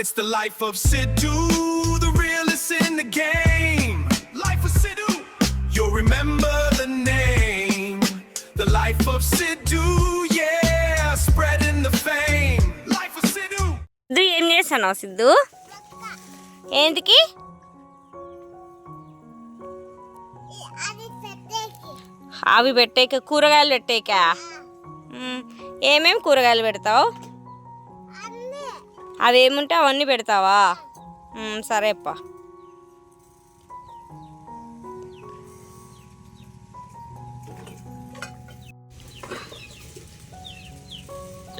It's the life of Sidhu, the realest in the game. Life of Sidhu, you'll remember the name. The life of Sidhu, yeah, spreading the fame. Life of Sidhu. Siddhu ఏం చేస్తున్నావు సిద్ధు? ఏంటికి? అవి పెట్టేక కూరగాయలు పెట్టేకా? ఏమేమి కూరగాయలు పెడతావు? అవి ఏముంటే అవన్నీ పెడతావా? సరే అప్ప.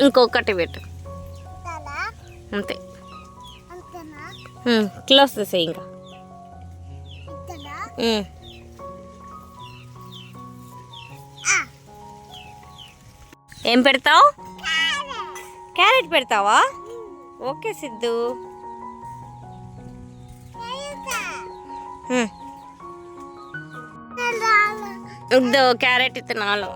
ఇంకొకటి పెట్టు అంతే. క్లోజ్ చేసేయి ఇంకా. ఏం పెడతావు? క్యారెట్ పెడతావా? ఓకే సిద్ధు. వద్దు క్యారెట్ ఇత్తనాలు.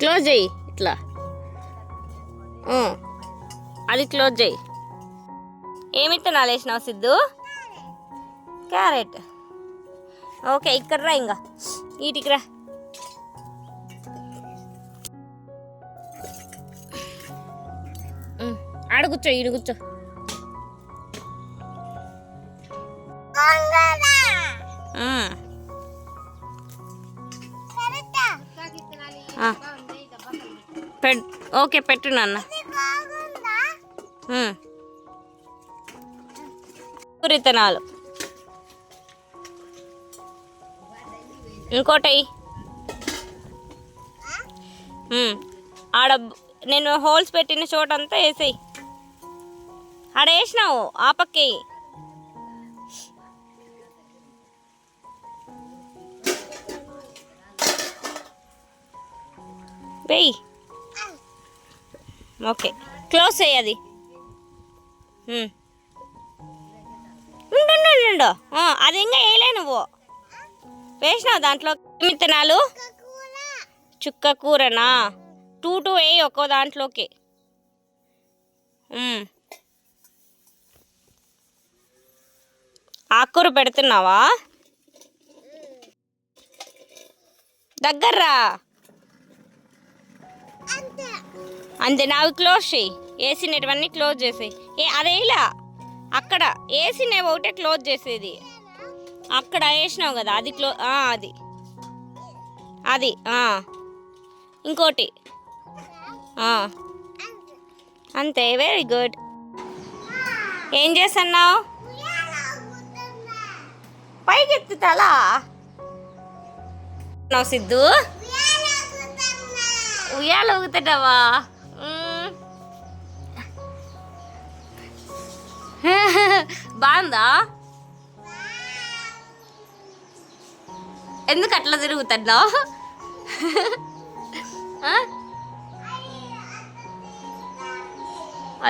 క్లోజ్ చేయి ఇట్లా. అది క్లోజ్ చేయి. ఏమి ఇత్తనాలు వేసినావు సిద్ధు? క్యారెట్. ఓకే ఇక్కడ రా, ఇంకా వీటికి రా. ఆడ కూర్చో, ఈడు కూర్చో. ఓకే పెట్టు నాన్న. విత్తనాలు ఇంకోటి ఆడ నేను హోల్స్ పెట్టిన చోటంతా వేసేయి. ఆడ వేసినావు ఆ పక్కే. వెయ్యి. ఓకే క్లోజ్ చేయి అది. ఉండు అది ఇంకా వేయలే నువ్వు. వేసినావు దాంట్లో విత్తనాలు. చుక్క కూరనా? 2 వేయి ఒక్కో దాంట్లోకి. ఆకుకూర పెడుతున్నావా? దగ్గర్రా అంతే. నావి క్లోజ్ చేయి. వేసినవన్నీ క్లోజ్ చేసేయి. అదేలా అక్కడ వేసినవి ఒకటే క్లోజ్ చేసేది. అక్కడ వేసినావు కదా అది అది అది ఇంకోటి అంతే. Very good. ఏం చేస్తున్నావు? పైకి ఎత్తుతాలా సిద్ధు? ఉయ్యాల ఊగుతావా? బాగుందా? ఎందుకు అట్లా తిరుగుతున్నావు?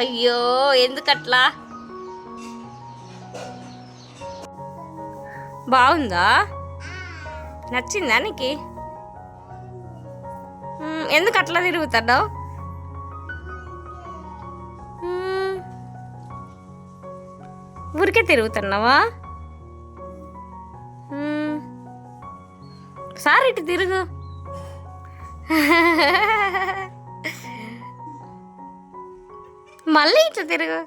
అయ్యో ఎందుకట్లా? బాగుందా? నచ్చిందా నీకు? ఎందుకు అట్లా తిరుగుతున్నావు? ఊరికే తిరుగుతున్నావా? సార్ ఇటు తిరుగు. మళ్ళీ ఇట్లా తిరుగు.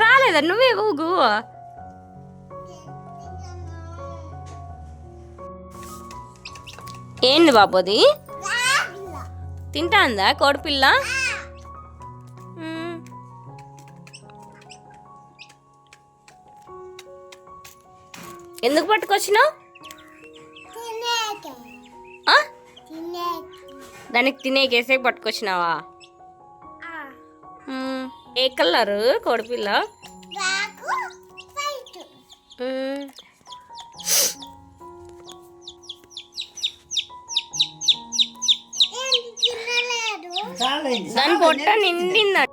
రాలేదా? నువ్వే ఊగు. ఏంది బాబోది? తింటాందా కోడిపిల్ల? ఎందుకు పట్టుకొచ్చినావు? దానికి తినేకేసే పట్టుకొచ్చినావా? ఏ కలరు కోడిపిల్ల? సార్లు అయింది దాని పొట్ట నిండిందట